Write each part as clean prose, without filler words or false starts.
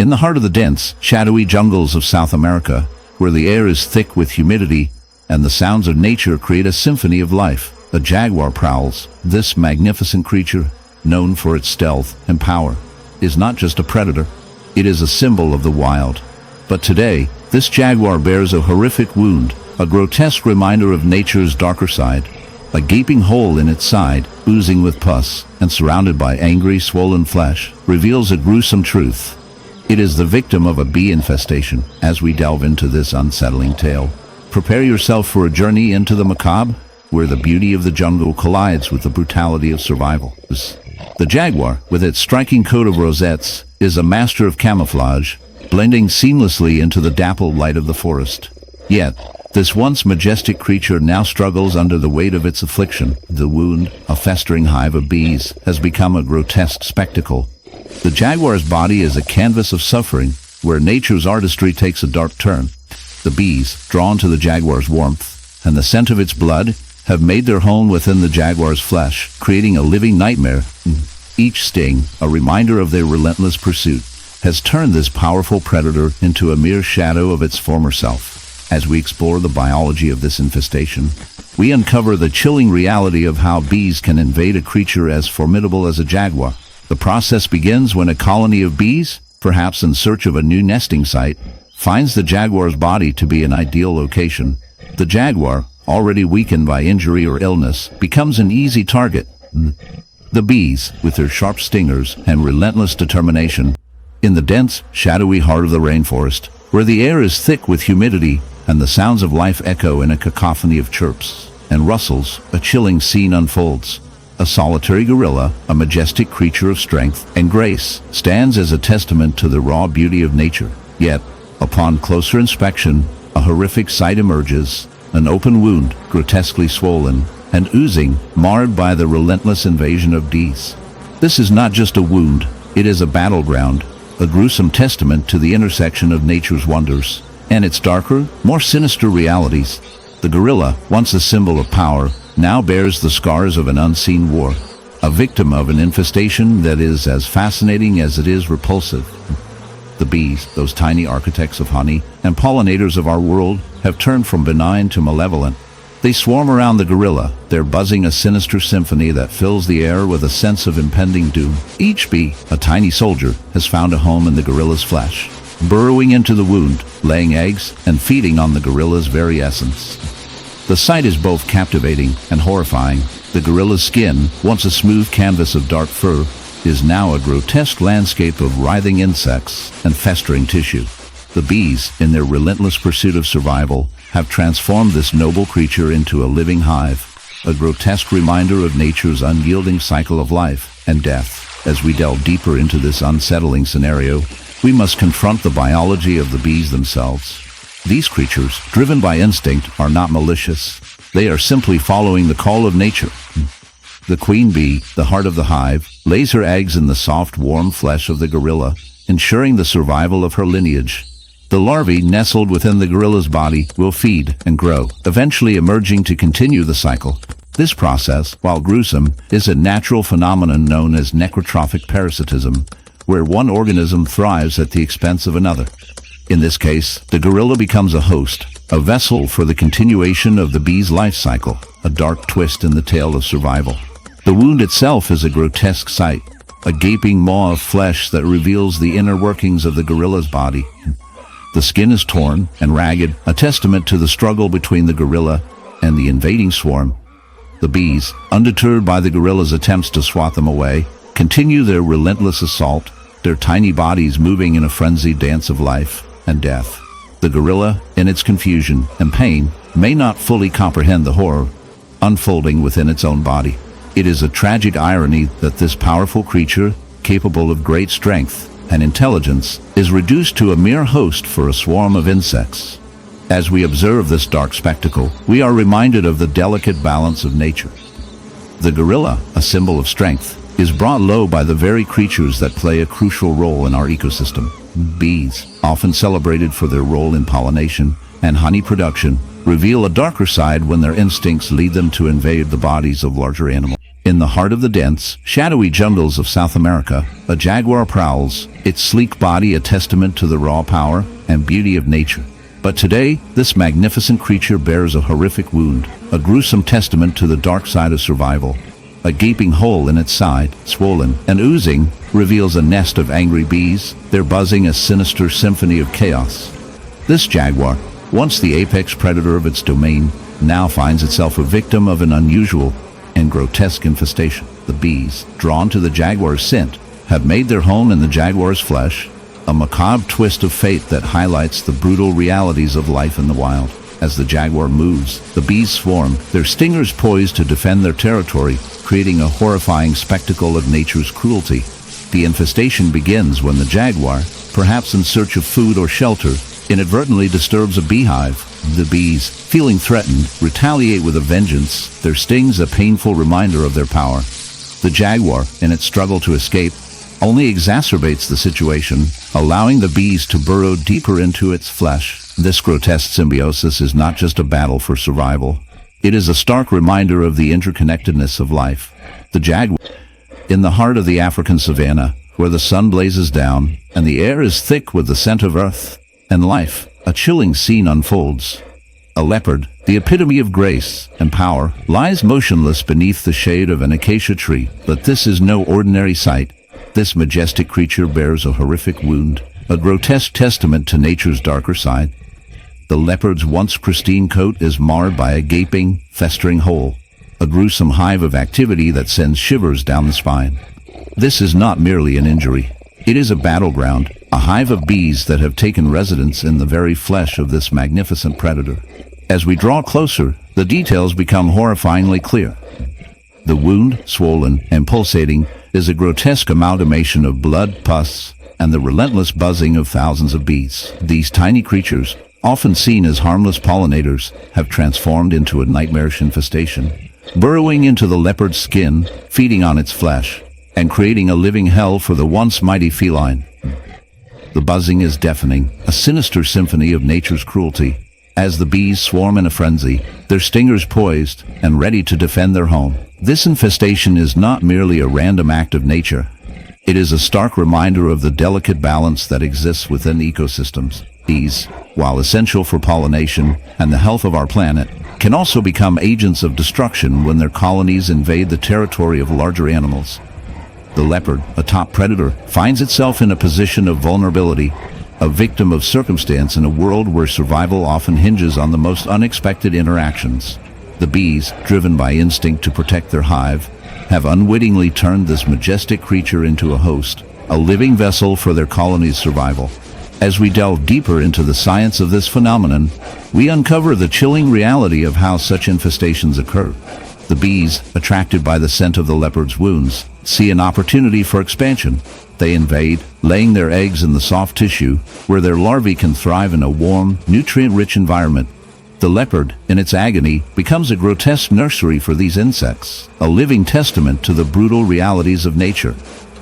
In the heart of the dense, shadowy jungles of South America, where the air is thick with humidity and the sounds of nature create a symphony of life, a jaguar prowls. This magnificent creature, known for its stealth and power, is not just a predator, it is a symbol of the wild. But today, this jaguar bears a horrific wound, a grotesque reminder of nature's darker side. A gaping hole in its side, oozing with pus and surrounded by angry, swollen flesh, reveals a gruesome truth. It is the victim of a bee infestation. As we delve into this unsettling tale, prepare yourself for a journey into the macabre, where the beauty of the jungle collides with the brutality of survival. The jaguar, with its striking coat of rosettes, is a master of camouflage, blending seamlessly into the dappled light of the forest. Yet, this once majestic creature now struggles under the weight of its affliction. The wound, a festering hive of bees, has become a grotesque spectacle. The jaguar's body is a canvas of suffering, where nature's artistry takes a dark turn. The bees, drawn to the jaguar's warmth and the scent of its blood, have made their home within the jaguar's flesh, creating a living nightmare. Each sting, a reminder of their relentless pursuit, has turned this powerful predator into a mere shadow of its former self. As we explore the biology of this infestation, we uncover the chilling reality of how bees can invade a creature as formidable as a jaguar. The process begins when a colony of bees, perhaps in search of a new nesting site, finds the jaguar's body to be an ideal location. The jaguar, already weakened by injury or illness, becomes an easy target. The bees, with their sharp stingers and relentless determination, in the dense, shadowy heart of the rainforest, where the air is thick with humidity and the sounds of life echo in a cacophony of chirps and rustles, a chilling scene unfolds. A solitary gorilla, a majestic creature of strength and grace, stands as a testament to the raw beauty of nature. Yet, upon closer inspection, a horrific sight emerges, an open wound, grotesquely swollen and oozing, marred by the relentless invasion of bees. This is not just a wound, it is a battleground, a gruesome testament to the intersection of nature's wonders and its darker, more sinister realities. The gorilla, once a symbol of power, now bears the scars of an unseen war, a victim of an infestation that is as fascinating as it is repulsive. The bees, those tiny architects of honey and pollinators of our world, have turned from benign to malevolent. They swarm around the gorilla, their buzzing a sinister symphony that fills the air with a sense of impending doom. Each bee, a tiny soldier, has found a home in the gorilla's flesh, burrowing into the wound, laying eggs, and feeding on the gorilla's very essence. The sight is both captivating and horrifying. The gorilla's skin, once a smooth canvas of dark fur, is now a grotesque landscape of writhing insects and festering tissue. The bees, in their relentless pursuit of survival, have transformed this noble creature into a living hive, a grotesque reminder of nature's unyielding cycle of life and death. As we delve deeper into this unsettling scenario, we must confront the biology of the bees themselves. These creatures, driven by instinct, are not malicious. They are simply following the call of nature. The queen bee, the heart of the hive, lays her eggs in the soft, warm flesh of the gorilla, ensuring the survival of her lineage. The larvae nestled within the gorilla's body will feed and grow, eventually emerging to continue the cycle. This process, while gruesome, is a natural phenomenon known as necrotrophic parasitism, where one organism thrives at the expense of another. In this case, the gorilla becomes a host, a vessel for the continuation of the bee's life cycle, a dark twist in the tale of survival. The wound itself is a grotesque sight, a gaping maw of flesh that reveals the inner workings of the gorilla's body. The skin is torn and ragged, a testament to the struggle between the gorilla and the invading swarm. The bees, undeterred by the gorilla's attempts to swat them away, continue their relentless assault, their tiny bodies moving in a frenzied dance of life and death. The gorilla, in its confusion and pain, may not fully comprehend the horror unfolding within its own body. It is a tragic irony that this powerful creature, capable of great strength and intelligence, is reduced to a mere host for a swarm of insects. As we observe this dark spectacle, we are reminded of the delicate balance of nature. The gorilla, a symbol of strength, is brought low by the very creatures that play a crucial role in our ecosystem. Bees, often celebrated for their role in pollination and honey production, reveal a darker side when their instincts lead them to invade the bodies of larger animals. In the heart of the dense, shadowy jungles of South America, a jaguar prowls, its sleek body a testament to the raw power and beauty of nature. But today, this magnificent creature bears a horrific wound, a gruesome testament to the dark side of survival. A gaping hole in its side, swollen and oozing, reveals a nest of angry bees, their buzzing a sinister symphony of chaos. This jaguar, once the apex predator of its domain, now finds itself a victim of an unusual and grotesque infestation. The bees, drawn to the jaguar's scent, have made their home in the jaguar's flesh, a macabre twist of fate that highlights the brutal realities of life in the wild. As the jaguar moves, the bees swarm, their stingers poised to defend their territory, creating a horrifying spectacle of nature's cruelty. The infestation begins when the jaguar, perhaps in search of food or shelter, inadvertently disturbs a beehive. The bees, feeling threatened, retaliate with a vengeance, their stings a painful reminder of their power. The jaguar, in its struggle to escape, only exacerbates the situation, allowing the bees to burrow deeper into its flesh. This grotesque symbiosis is not just a battle for survival. It is a stark reminder of the interconnectedness of life. The jaguar, in the heart of the African savanna, where the sun blazes down and the air is thick with the scent of earth and life, a chilling scene unfolds. A leopard, the epitome of grace and power, lies motionless beneath the shade of an acacia tree. But this is no ordinary sight. This majestic creature bears a horrific wound, a grotesque testament to nature's darker side. The leopard's once pristine coat is marred by a gaping, festering hole, a gruesome hive of activity that sends shivers down the spine. This is not merely an injury. It is a battleground, a hive of bees that have taken residence in the very flesh of this magnificent predator. As we draw closer, the details become horrifyingly clear. The wound, swollen and pulsating, is a grotesque amalgamation of blood, pus, and the relentless buzzing of thousands of bees. These tiny creatures, often seen as harmless pollinators, have transformed into a nightmarish infestation, burrowing into the leopard's skin, feeding on its flesh, and creating a living hell for the once mighty feline. The buzzing is deafening, a sinister symphony of nature's cruelty. As the bees swarm in a frenzy, their stingers poised and ready to defend their home. This infestation is not merely a random act of nature. It is a stark reminder of the delicate balance that exists within ecosystems. Bees, while essential for pollination and the health of our planet, can also become agents of destruction when their colonies invade the territory of larger animals. The leopard, a top predator, finds itself in a position of vulnerability, a victim of circumstance in a world where survival often hinges on the most unexpected interactions. The bees, driven by instinct to protect their hive, have unwittingly turned this majestic creature into a host, a living vessel for their colony's survival. As we delve deeper into the science of this phenomenon, we uncover the chilling reality of how such infestations occur. The bees, attracted by the scent of the leopard's wounds, see an opportunity for expansion. They invade, laying their eggs in the soft tissue, where their larvae can thrive in a warm, nutrient-rich environment. The leopard, in its agony, becomes a grotesque nursery for these insects, a living testament to the brutal realities of nature.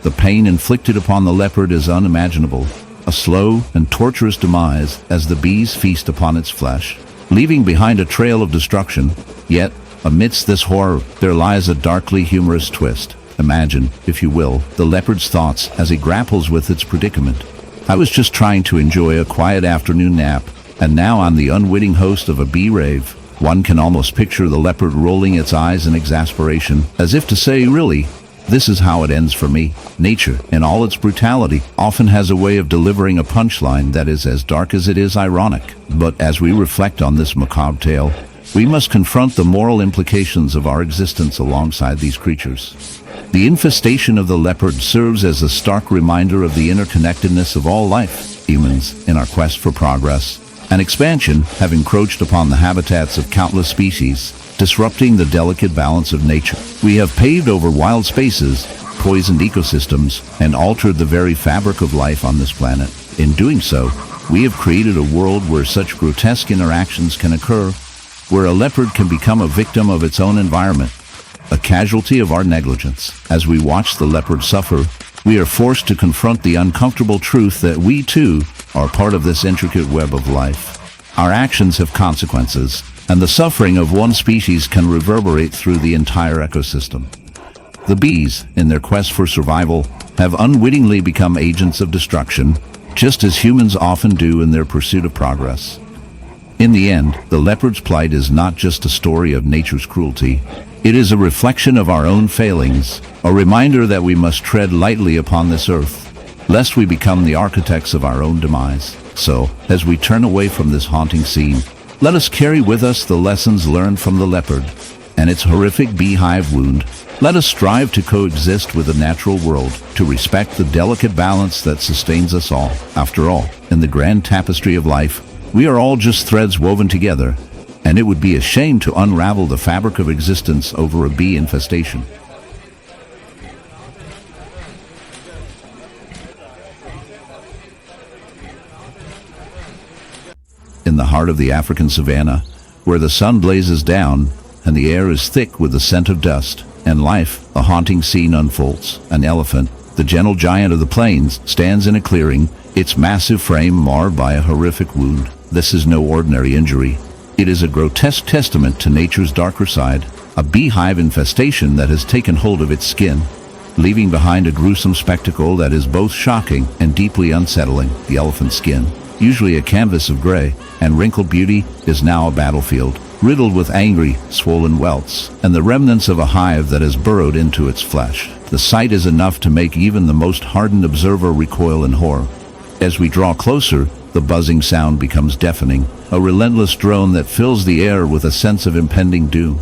The pain inflicted upon the leopard is unimaginable, a slow and torturous demise as the bees feast upon its flesh, leaving behind a trail of destruction. Yet, amidst this horror, there lies a darkly humorous twist. Imagine, if you will, the leopard's thoughts as he grapples with its predicament. I was just trying to enjoy a quiet afternoon nap, and now I'm the unwitting host of a bee rave. One can almost picture the leopard rolling its eyes in exasperation, as if to say, really, this is how it ends for me. Nature, in all its brutality, often has a way of delivering a punchline that is as dark as it is ironic. But as we reflect on this macabre tale, we must confront the moral implications of our existence alongside these creatures. The infestation of the leopard serves as a stark reminder of the interconnectedness of all life. Humans, in our quest for progress and expansion, have encroached upon the habitats of countless species, disrupting the delicate balance of nature. We have paved over wild spaces, poisoned ecosystems, and altered the very fabric of life on this planet. In doing so, we have created a world where such grotesque interactions can occur, where a leopard can become a victim of its own environment, a casualty of our negligence. As we watch the leopard suffer, we are forced to confront the uncomfortable truth that we, too, are part of this intricate web of life. Our actions have consequences, and the suffering of one species can reverberate through the entire ecosystem. The bees, in their quest for survival, have unwittingly become agents of destruction, just as humans often do in their pursuit of progress. In the end, the leopard's plight is not just a story of nature's cruelty. It is a reflection of our own failings, a reminder that we must tread lightly upon this earth, lest we become the architects of our own demise. So, as we turn away from this haunting scene, let us carry with us the lessons learned from the leopard and its horrific beehive wound. Let us strive to coexist with the natural world, to respect the delicate balance that sustains us all. After all, in the grand tapestry of life, we are all just threads woven together, and it would be a shame to unravel the fabric of existence over a bee infestation. In the heart of the African savanna, where the sun blazes down and the air is thick with the scent of dust and life, a haunting scene unfolds. An elephant, the gentle giant of the plains, stands in a clearing, its massive frame marred by a horrific wound. This is no ordinary injury. It is a grotesque testament to nature's darker side, a beehive infestation that has taken hold of its skin, leaving behind a gruesome spectacle that is both shocking and deeply unsettling. The elephant's skin, usually a canvas of gray and wrinkled beauty, is now a battlefield, riddled with angry, swollen welts, and the remnants of a hive that has burrowed into its flesh. The sight is enough to make even the most hardened observer recoil in horror. As we draw closer, the buzzing sound becomes deafening, a relentless drone that fills the air with a sense of impending doom.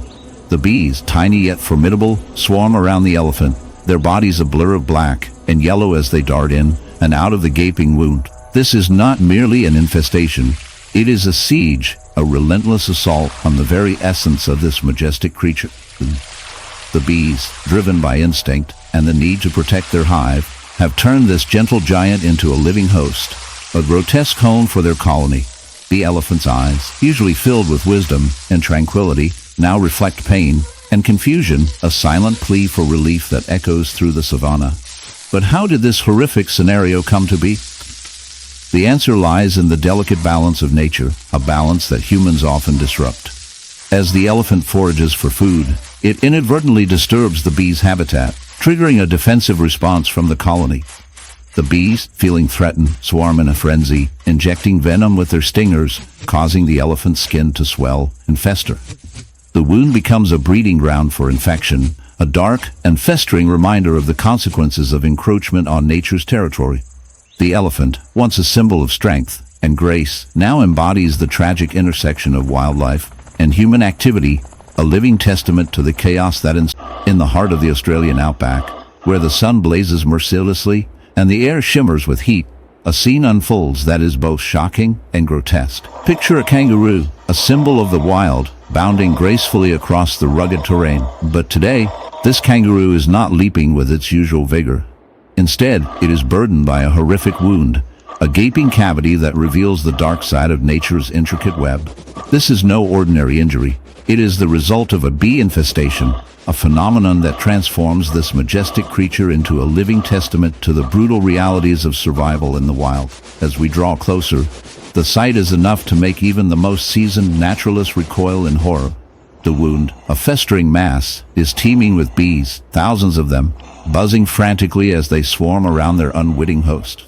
The bees, tiny yet formidable, swarm around the elephant, their bodies a blur of black and yellow as they dart in and out of the gaping wound. This is not merely an infestation. It is a siege, a relentless assault on the very essence of this majestic creature. The bees, driven by instinct and the need to protect their hive, have turned this gentle giant into a living host, a grotesque home for their colony. The elephant's eyes, usually filled with wisdom and tranquility, now reflect pain and confusion, a silent plea for relief that echoes through the savanna. But how did this horrific scenario come to be? The answer lies in the delicate balance of nature, a balance that humans often disrupt. As the elephant forages for food, it inadvertently disturbs the bee's habitat, triggering a defensive response from the colony. The bees, feeling threatened, swarm in a frenzy, injecting venom with their stingers, causing the elephant's skin to swell and fester. The wound becomes a breeding ground for infection, a dark and festering reminder of the consequences of encroachment on nature's territory. The elephant, once a symbol of strength and grace, now embodies the tragic intersection of wildlife and human activity, a living testament to the chaos that in the heart of the Australian outback, where the sun blazes mercilessly and the air shimmers with heat, a scene unfolds that is both shocking and grotesque. Picture a kangaroo, a symbol of the wild, bounding gracefully across the rugged terrain. But today, this kangaroo is not leaping with its usual vigor. Instead, it is burdened by a horrific wound, a gaping cavity that reveals the dark side of nature's intricate web. This is no ordinary injury. It is the result of a bee infestation, a phenomenon that transforms this majestic creature into a living testament to the brutal realities of survival in the wild. As we draw closer, the sight is enough to make even the most seasoned naturalist recoil in horror. The wound, a festering mass, is teeming with bees, thousands of them, buzzing frantically as they swarm around their unwitting host.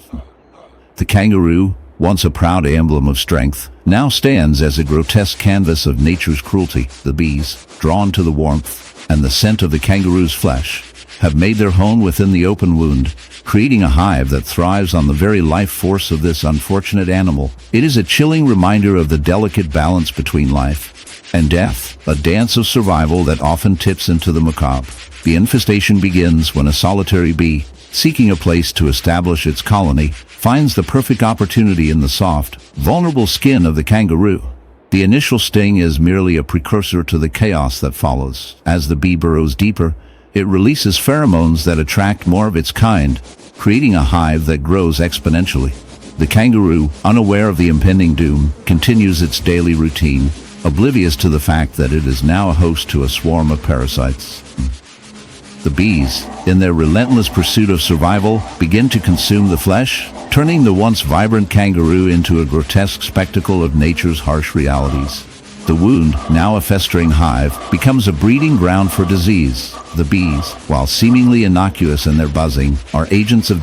The kangaroo, once a proud emblem of strength, now stands as a grotesque canvas of nature's cruelty. The bees, drawn to the warmth and the scent of the kangaroo's flesh, have made their home within the open wound, creating a hive that thrives on the very life force of this unfortunate animal. It is a chilling reminder of the delicate balance between life and death, a dance of survival that often tips into the macabre. The infestation begins when a solitary bee, seeking a place to establish its colony, finds the perfect opportunity in the soft, vulnerable skin of the kangaroo. The initial sting is merely a precursor to the chaos that follows. As the bee burrows deeper, it releases pheromones that attract more of its kind, creating a hive that grows exponentially. The kangaroo, unaware of the impending doom, continues its daily routine, oblivious to the fact that it is now a host to a swarm of parasites. The bees, in their relentless pursuit of survival, begin to consume the flesh, turning the once vibrant kangaroo into a grotesque spectacle of nature's harsh realities. The wound, now a festering hive, becomes a breeding ground for disease. The bees, while seemingly innocuous in their buzzing, are agents of